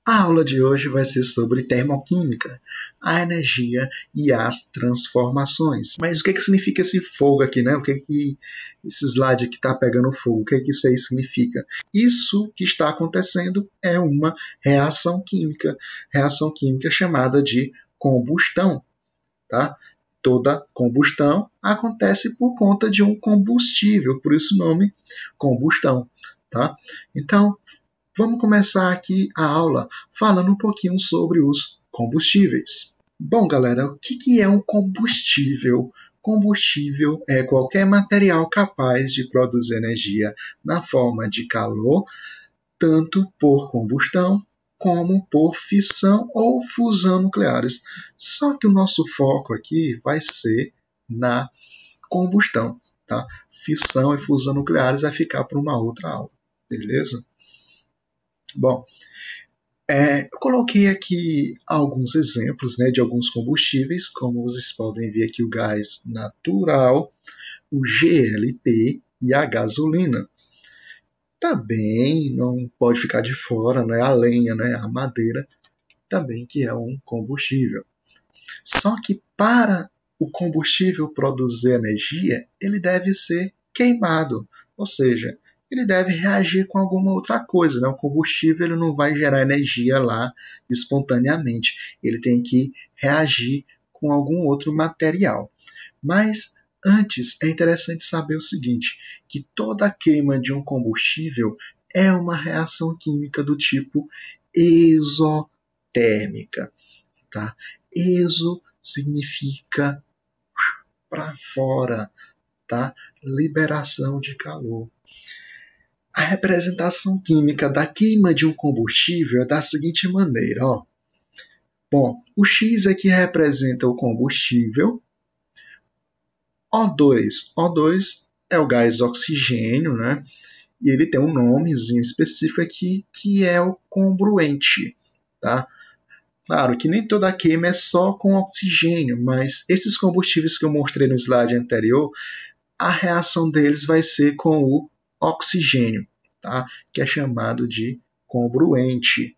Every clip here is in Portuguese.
A aula de hoje vai ser sobre termoquímica, a energia e as transformações. Mas o que significa esse fogo aqui, né? O que esse slide aqui está pegando fogo? O que isso aí significa? Isso que está acontecendo é uma reação química chamada de combustão, tá? Toda combustão acontece por conta de um combustível, por isso o nome combustão, tá? Então, vamos começar aqui a aula falando um pouquinho sobre os combustíveis. Bom, galera, o que é um combustível? Combustível é qualquer material capaz de produzir energia na forma de calor, tanto por combustão como por fissão ou fusão nucleares. Só que o nosso foco aqui vai ser na combustão, tá? Fissão e fusão nucleares vai ficar para uma outra aula, beleza? Bom, eu coloquei aqui alguns exemplos, né, de alguns combustíveis, como vocês podem ver aqui o gás natural, o GLP e a gasolina. Também não pode ficar de fora, né, a lenha, né, a madeira, também que é um combustível. Só que para o combustível produzir energia, ele deve ser queimado, ou seja, ele deve reagir com alguma outra coisa. Né? O combustível ele não vai gerar energia lá espontaneamente. Ele tem que reagir com algum outro material. Mas antes é interessante saber o seguinte, que toda queima de um combustível é uma reação química do tipo exotérmica. Tá? Exo significa para fora, tá? Liberação de calor. A representação química da queima de um combustível é da seguinte maneira, ó. Bom, o X aqui representa o combustível, O2 é o gás oxigênio, né? E ele tem um nomezinho específico aqui que é o congruente, tá? Claro que nem toda queima é só com oxigênio, mas esses combustíveis que eu mostrei no slide anterior, a reação deles vai ser com o oxigênio, tá? Que é chamado de congruente,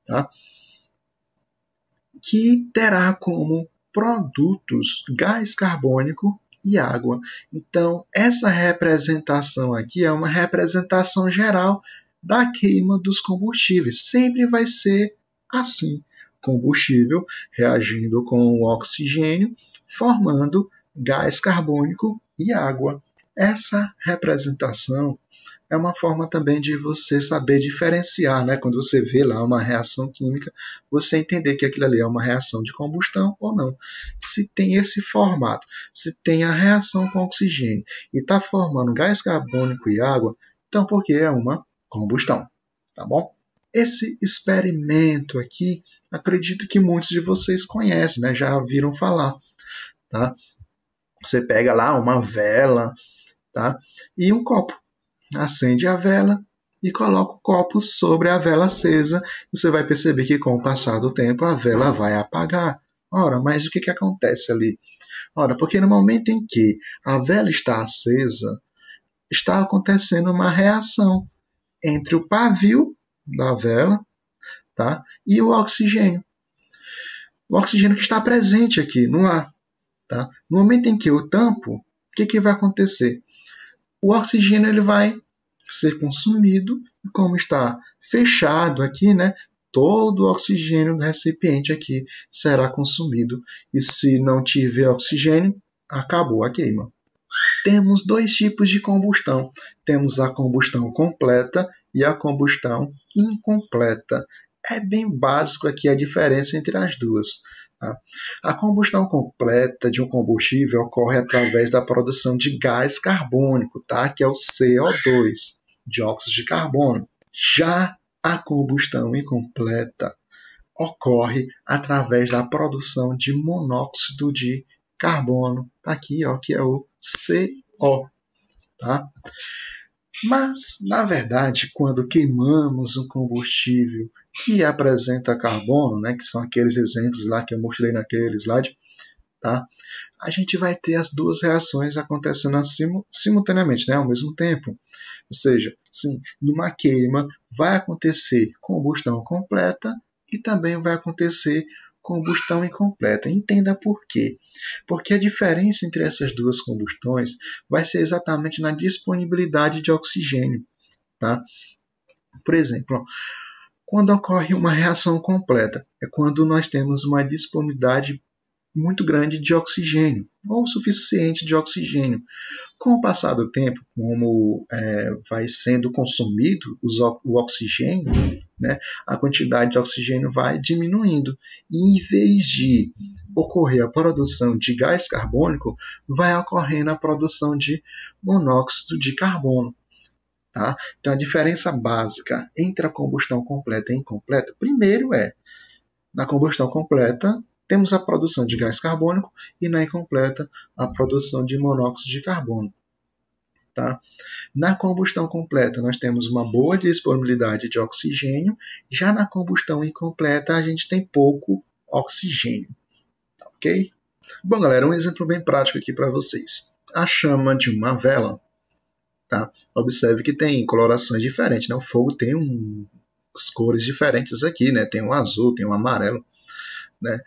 tá? Que terá como produtos gás carbônico e água. Então, essa representação aqui é uma representação geral da queima dos combustíveis. Sempre vai ser assim. Combustível reagindo com o oxigênio, formando gás carbônico e água. Essa representação é uma forma também de você saber diferenciar, né? Quando você vê lá uma reação química, você entender que aquilo ali é uma reação de combustão ou não. Se tem esse formato, se tem a reação com oxigênio e está formando gás carbônico e água, então porque é uma combustão, tá bom? Esse experimento aqui, acredito que muitos de vocês conhecem, né? Já viram falar, tá? Você pega lá uma vela, tá? E um copo. Acende a vela e coloca o copo sobre a vela acesa. Você vai perceber que com o passar do tempo a vela vai apagar. Ora, mas o que acontece ali? Ora, porque no momento em que a vela está acesa, está acontecendo uma reação entre o pavio da vela, tá? E o oxigênio. O oxigênio que está presente aqui no ar. Tá? No momento em que eu tampo, o que vai acontecer? O oxigênio ele vai ser consumido, e como está fechado aqui, né, todo o oxigênio do recipiente aqui será consumido. E se não tiver oxigênio, acabou a queima. Temos dois tipos de combustão. Temos a combustão completa e a combustão incompleta. É bem básico aqui a diferença entre as duas. Tá? A combustão completa de um combustível ocorre através da produção de gás carbônico, tá? Que é o CO2, dióxido de carbono. Já a combustão incompleta ocorre através da produção de monóxido de carbono, aqui, ó, que é o CO. Tá? Mas, na verdade, quando queimamos um combustível que apresenta carbono, né, que são aqueles exemplos lá que eu mostrei naquele slide, tá? A gente vai ter as duas reações acontecendo simultaneamente, né, ao mesmo tempo. Ou seja, sim, numa queima vai acontecer combustão completa e também vai acontecer combustão incompleta. Entenda por quê. Porque a diferença entre essas duas combustões vai ser exatamente na disponibilidade de oxigênio. Tá? Por exemplo, quando ocorre uma reação completa, é quando nós temos uma disponibilidade muito grande de oxigênio, ou suficiente de oxigênio. Com o passar do tempo, como vai sendo consumido o oxigênio, né, a quantidade de oxigênio vai diminuindo. E em vez de ocorrer a produção de gás carbônico, vai ocorrendo a produção de monóxido de carbono. Tá? Então, a diferença básica entre a combustão completa e incompleta, primeiro na combustão completa, temos a produção de gás carbônico e na incompleta, a produção de monóxido de carbono. Tá? Na combustão completa, nós temos uma boa disponibilidade de oxigênio, já na combustão incompleta, a gente tem pouco oxigênio. Ok? Bom, galera, um exemplo bem prático aqui para vocês. A chama de uma vela. Tá? Observe que tem colorações diferentes. Né? O fogo tem as cores diferentes aqui. Né? Tem o azul, tem o amarelo. Né?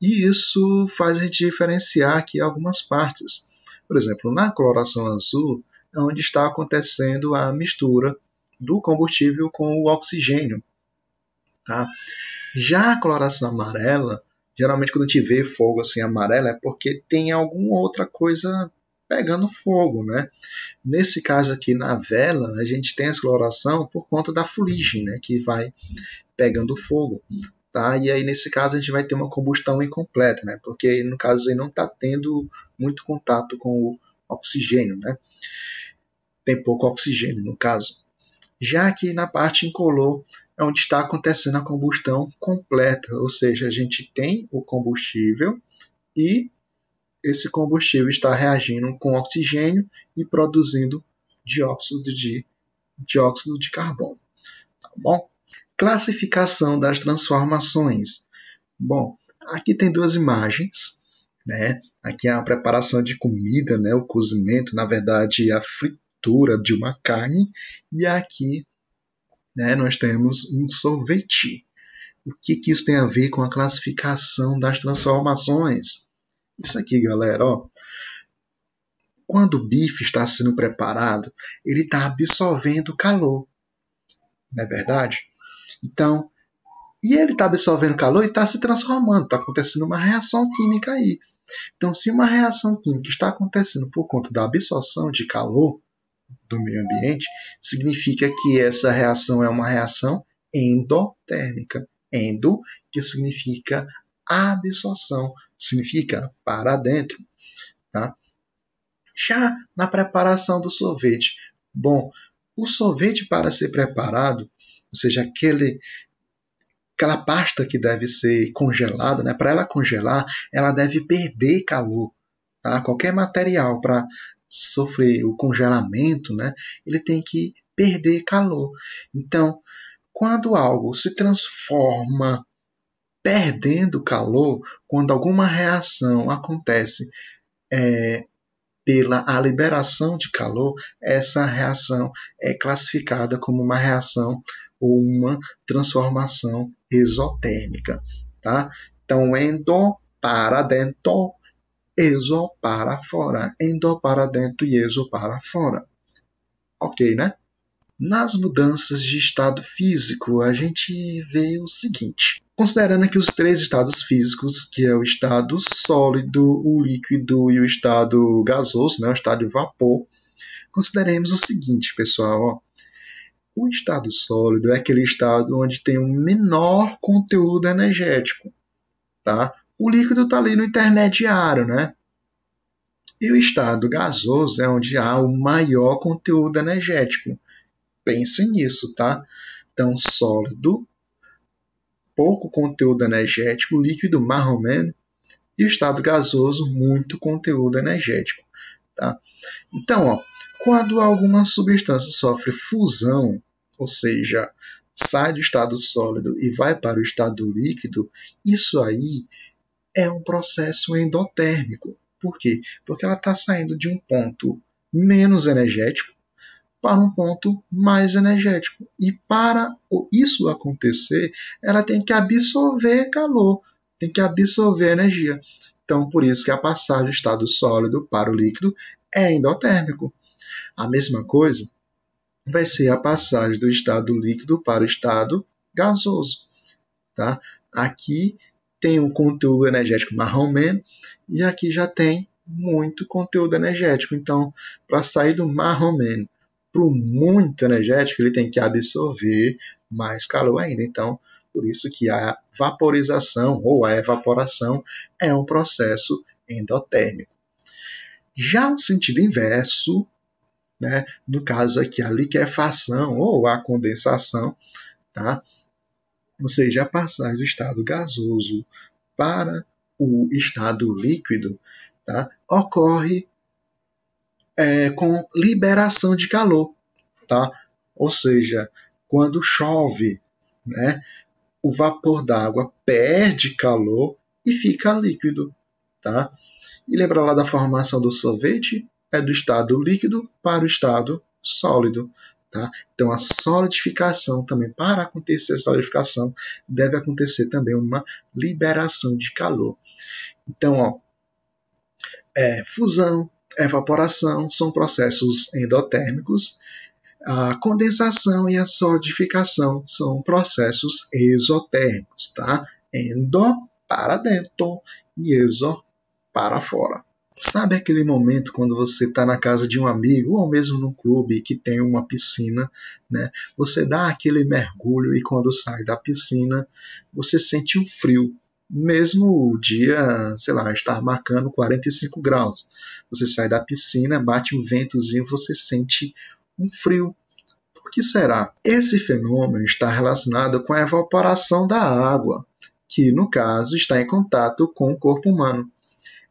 E isso faz a gente diferenciar aqui algumas partes. Por exemplo, na coloração azul é onde está acontecendo a mistura do combustível com o oxigênio. Tá? Já a coloração amarela, geralmente quando a gente vê fogo assim amarelo, é porque tem alguma outra coisa pegando fogo, né? Nesse caso aqui na vela, a gente tem essa coloração por conta da fuligem, né? Que vai pegando fogo. Tá? E aí, nesse caso, a gente vai ter uma combustão incompleta, né? Porque no caso aí não está tendo muito contato com o oxigênio, né? Tem pouco oxigênio, no caso. Já aqui na parte incolor é onde está acontecendo a combustão completa, ou seja, a gente tem o combustível e esse combustível está reagindo com oxigênio e produzindo dióxido de carbono. Tá bom? Classificação das transformações. Bom, aqui tem duas imagens. Né? Aqui é a preparação de comida, né? O cozimento, na verdade, a fritura de uma carne. E aqui, né, nós temos um sorvete. O que isso tem a ver com a classificação das transformações? Isso aqui, galera, ó. Quando o bife está sendo preparado, ele está absorvendo calor. Não é verdade? Então, e ele está absorvendo calor e está se transformando. Está acontecendo uma reação química aí. Então, se uma reação química está acontecendo por conta da absorção de calor do meio ambiente, significa que essa reação é uma reação endotérmica. Endo, que significa absorção, significa para dentro. Tá? Já na preparação do sorvete. Bom, o sorvete para ser preparado, ou seja, aquela pasta que deve ser congelada, né? Para ela congelar, ela deve perder calor. Tá? Qualquer material para sofrer o congelamento, né? Ele tem que perder calor. Então, quando algo se transforma perdendo calor, quando alguma reação acontece pela a liberação de calor, essa reação é classificada como uma reação ou uma transformação exotérmica. Tá? Então, endo para dentro, exo para fora. Endo para dentro e exo para fora. Ok, né? Nas mudanças de estado físico, a gente vê o seguinte. Considerando aqui os três estados físicos, que é o estado sólido, o líquido e o estado gasoso, né, o estado de vapor, consideremos o seguinte, pessoal. Ó. O estado sólido é aquele estado onde tem um menor conteúdo energético. Tá? O líquido está ali no intermediário, né? E o estado gasoso é onde há o maior conteúdo energético. Pensem nisso, tá? Então, sólido, pouco conteúdo energético, líquido, mais ou menos, e o estado gasoso, muito conteúdo energético. Tá? Então, ó, quando alguma substância sofre fusão, ou seja, sai do estado sólido e vai para o estado líquido, isso aí é um processo endotérmico. Por quê? Porque ela está saindo de um ponto menos energético para um ponto mais energético. E para isso acontecer, ela tem que absorver calor, tem que absorver energia. Então, por isso que a passagem do estado sólido para o líquido é endotérmico. A mesma coisa vai ser a passagem do estado líquido para o estado gasoso. Tá? Aqui tem um conteúdo energético marrom menos e aqui já tem muito conteúdo energético. Então, para sair do marrom menos para o muito energético, ele tem que absorver mais calor ainda. Então, por isso que a vaporização ou a evaporação é um processo endotérmico. Já no sentido inverso, né, no caso aqui a liquefação ou a condensação, tá? Ou seja, a passagem do estado gasoso para o estado líquido, tá? Ocorre com liberação de calor. Tá? Ou seja, quando chove, né, o vapor d'água perde calor e fica líquido. Tá? E lembra lá da formação do sorvete? É do estado líquido para o estado sólido. Tá? Então, a solidificação também, para acontecer a solidificação, deve acontecer também uma liberação de calor. Então, ó, fusão, evaporação são processos endotérmicos. A condensação e a solidificação são processos exotérmicos. Tá? Endo para dentro e exo para fora. Sabe aquele momento quando você está na casa de um amigo ou mesmo num clube que tem uma piscina, né? Você dá aquele mergulho e quando sai da piscina você sente um frio, mesmo o dia, sei lá, está marcando 45 graus. Você sai da piscina, bate um ventozinho, você sente um frio. Por que será? Esse fenômeno está relacionado com a evaporação da água, que no caso está em contato com o corpo humano.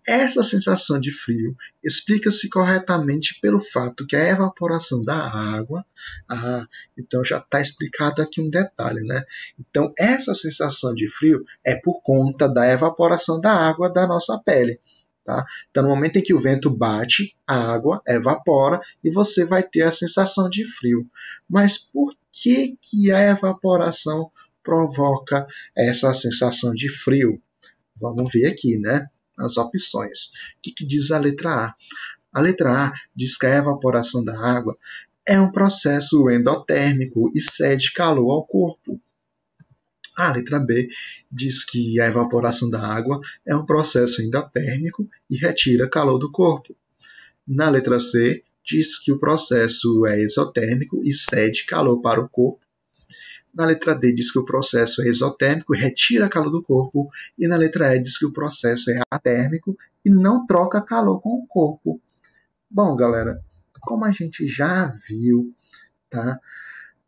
Essa sensação de frio explica-se corretamente pelo fato que a evaporação da água, então já está explicado aqui um detalhe, né? Então essa sensação de frio é por conta da evaporação da água da nossa pele. Tá? Então no momento em que o vento bate, a água evapora e você vai ter a sensação de frio. Mas por que a evaporação provoca essa sensação de frio? Vamos ver aqui, né? As opções. O que diz a letra A? A letra A diz que a evaporação da água é um processo endotérmico e cede calor ao corpo. A letra B diz que a evaporação da água é um processo endotérmico e retira calor do corpo. Na letra C, diz que o processo é exotérmico e cede calor para o corpo. Na letra D diz que o processo é exotérmico e retira calor do corpo. E na letra E diz que o processo é atérmico e não troca calor com o corpo. Bom, galera, como a gente já viu, tá?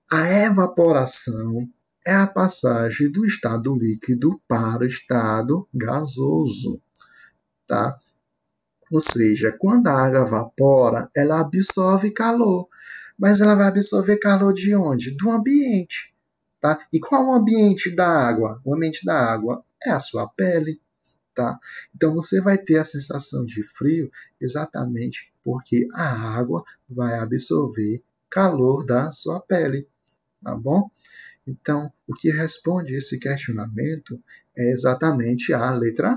A evaporação é a passagem do estado líquido para o estado gasoso. Tá? Ou seja, quando a água evapora, ela absorve calor. Mas ela vai absorver calor de onde? Do ambiente. Tá? E qual é o ambiente da água? O ambiente da água é a sua pele. Tá? Então você vai ter a sensação de frio exatamente porque a água vai absorver calor da sua pele. Tá bom? Então, o que responde esse questionamento é exatamente a letra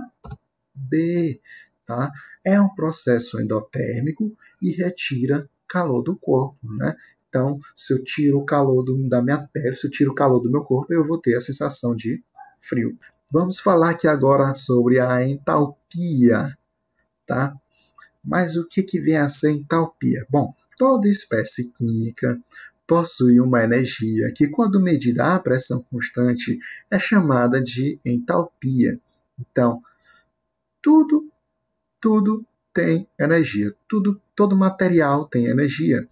B. Tá? É um processo endotérmico e retira calor do corpo. Né? Então, se eu tiro o calor da minha pele, se eu tiro o calor do meu corpo, eu vou ter a sensação de frio. Vamos falar aqui agora sobre a entalpia. Tá? Mas o que vem a ser entalpia? Bom, toda espécie química possui uma energia que, quando medida a pressão constante, é chamada de entalpia. Então, tudo tem energia. Todo material tem energia.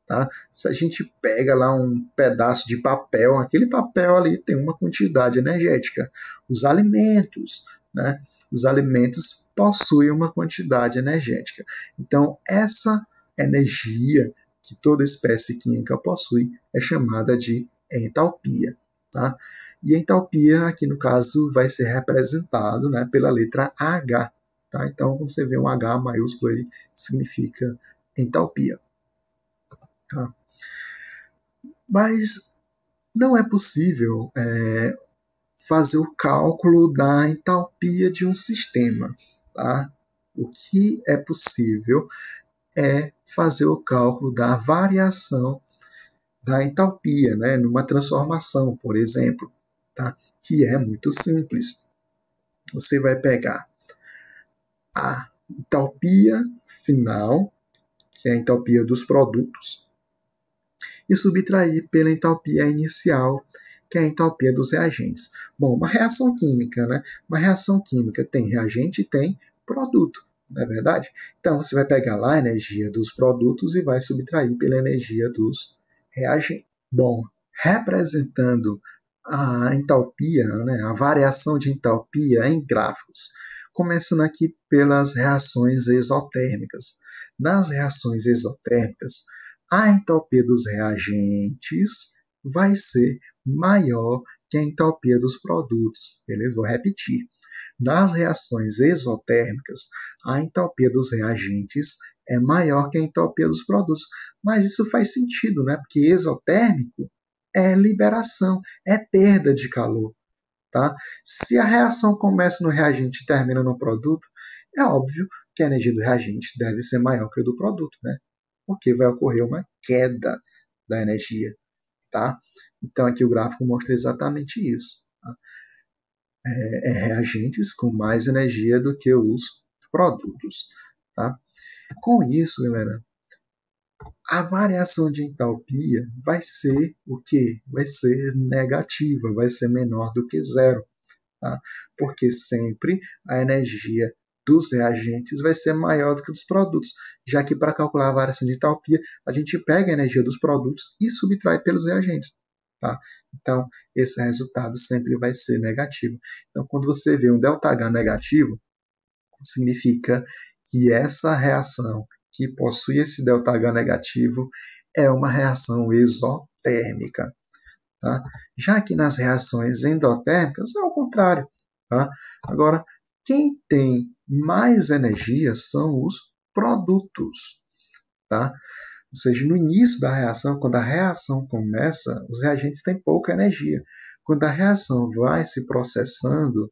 Tá? Se a gente pega lá um pedaço de papel, aquele papel ali tem uma quantidade energética. Os alimentos, né? Os alimentos possuem uma quantidade energética. Então, essa energia que toda espécie química possui é chamada de entalpia. Tá? E a entalpia, aqui no caso, vai ser representado, né, pela letra H. Tá? Então, quando você vê um H maiúsculo, ele significa entalpia. Tá? Mas não é possível fazer o cálculo da entalpia de um sistema. Tá? O que é possível é fazer o cálculo da variação da entalpia, né, numa transformação, por exemplo, tá? Que é muito simples. Você vai pegar a entalpia final, que é a entalpia dos produtos, e subtrair pela entalpia inicial, que é a entalpia dos reagentes. Bom, uma reação química, né? Uma reação química tem reagente e tem produto, não é verdade? Então você vai pegar lá a energia dos produtos e vai subtrair pela energia dos reagentes. Bom, representando a entalpia, né, a variação de entalpia em gráficos, começando aqui pelas reações exotérmicas. Nas reações exotérmicas, a entalpia dos reagentes vai ser maior que a entalpia dos produtos. Beleza? Vou repetir. Nas reações exotérmicas, a entalpia dos reagentes é maior que a entalpia dos produtos. Mas isso faz sentido, né? Porque exotérmico é liberação, é perda de calor. Tá? Se a reação começa no reagente e termina no produto, é óbvio que a energia do reagente deve ser maior que a do produto, né? Porque vai ocorrer uma queda da energia. Tá? Então aqui o gráfico mostra exatamente isso. Tá? Reagentes com mais energia do que os produtos. Tá? Com isso, galera, a variação de entalpia vai ser o quê? Vai ser negativa, vai ser menor do que zero. Tá? Porque sempre a energia dos reagentes vai ser maior do que dos produtos, já que para calcular a variação de entalpia, a gente pega a energia dos produtos e subtrai pelos reagentes. Tá? Então, esse resultado sempre vai ser negativo. Então, quando você vê um ΔH negativo, significa que essa reação que possui esse ΔH negativo é uma reação exotérmica. Tá? Já que nas reações endotérmicas é o contrário. Tá? Agora, quem tem mais energia são os produtos. Tá? Ou seja, no início da reação, quando a reação começa, os reagentes têm pouca energia. Quando a reação vai se processando,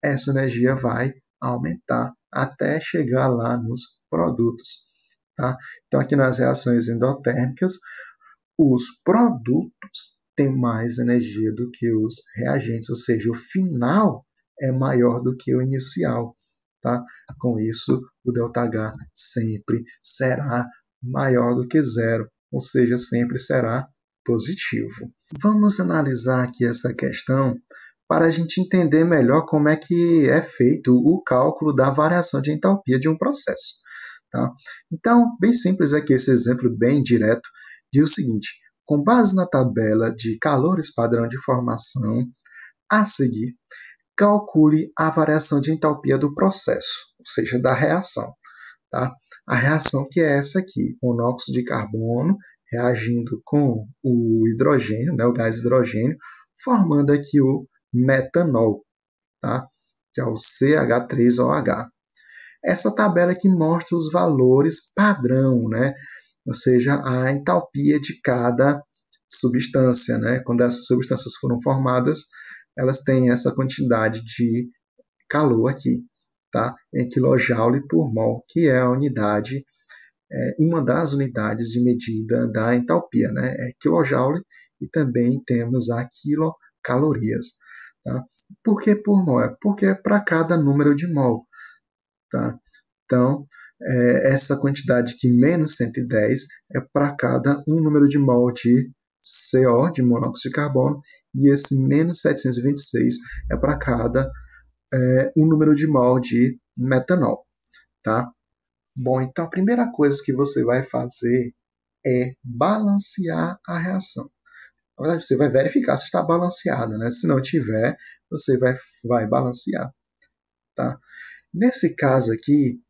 essa energia vai aumentar até chegar lá nos produtos. Tá? Então, aqui nas reações endotérmicas, os produtos têm mais energia do que os reagentes, ou seja, o final é maior do que o inicial. Tá? Com isso, o ΔH sempre será maior do que zero, ou seja, sempre será positivo. Vamos analisar aqui essa questão para a gente entender melhor como é que é feito o cálculo da variação de entalpia de um processo. Tá? Então, bem simples aqui esse exemplo bem direto, diz o seguinte: com base na tabela de calores padrão de formação, a seguir, calcule a variação de entalpia do processo, ou seja, da reação. Tá? A reação que é essa aqui, monóxido de carbono reagindo com o hidrogênio, né, o gás hidrogênio, formando aqui o metanol, tá? Que é o CH3OH. Essa tabela aqui mostra os valores padrão, né? Ou seja, a entalpia de cada substância. Né? Quando essas substâncias foram formadas, elas têm essa quantidade de calor aqui, tá? Em kJ por mol, que é a unidade, uma das unidades de medida da entalpia. Né? É kJ e também temos a quilocalorias. Tá? Por que por mol? Porque é para cada número de mol. Tá? Então, essa quantidade aqui, menos 110, é para cada um número de mol de CO, de monóxido de carbono, e esse menos 726 é para cada um número de mol de metanol. Tá? Bom, então a primeira coisa que você vai fazer é balancear a reação. Na verdade, você vai verificar se está balanceada, né? Se não tiver, você vai balancear. Tá? Nesse caso aqui,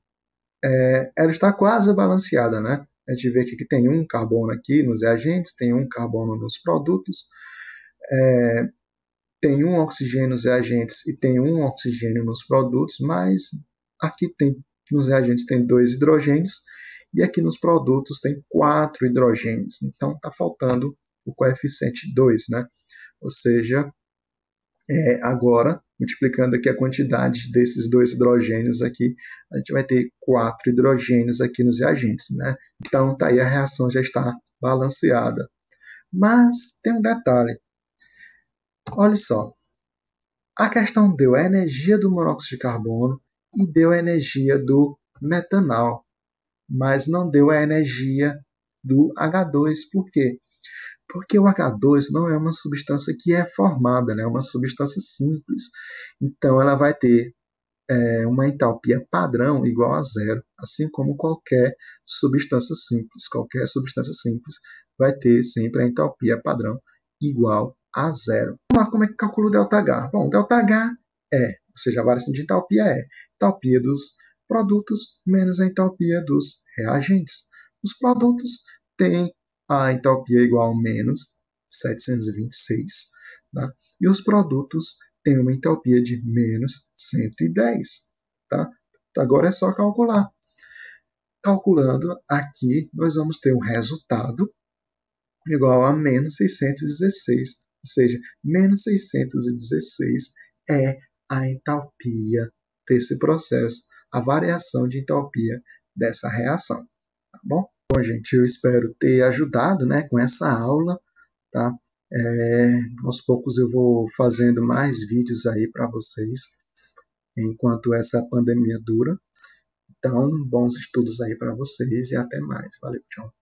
ela está quase balanceada, né? A gente vê aqui que tem um carbono aqui nos reagentes, tem um carbono nos produtos, tem um oxigênio nos reagentes e tem um oxigênio nos produtos, mas aqui nos reagentes tem 2 hidrogênios E aqui nos produtos tem 4 hidrogênios, então está faltando o coeficiente 2, né? Ou seja, agora, multiplicando aqui a quantidade desses 2 hidrogênios aqui, a gente vai ter 4 hidrogênios aqui nos reagentes, né? Então, tá aí, a reação já está balanceada. Mas tem um detalhe. Olha só. A questão deu a energia do monóxido de carbono e deu a energia do metanol, mas não deu a energia do H2. Por quê? Porque o H2 não é uma substância que é formada, né? É uma substância simples. Então, ela vai ter uma entalpia padrão igual a zero, assim como qualquer substância simples. Qualquer substância simples vai ter sempre a entalpia padrão igual a zero. Vamos lá, como é que calcula o ΔH? Bom, ΔH ou seja, a variação de entalpia entalpia dos produtos menos a entalpia dos reagentes. Os produtos têm a entalpia igual a menos 726, tá? E os produtos têm uma entalpia de menos 110. Tá? Agora é só calcular. Calculando aqui, nós vamos ter um resultado igual a menos 616. Ou seja, menos 616 é a entalpia desse processo, a variação de entalpia dessa reação. Tá bom? Bom, gente, eu espero ter ajudado, né, com essa aula. Tá? Aos poucos eu vou fazendo mais vídeos aí para vocês, enquanto essa pandemia dura. Então, bons estudos aí para vocês e até mais. Valeu, tchau.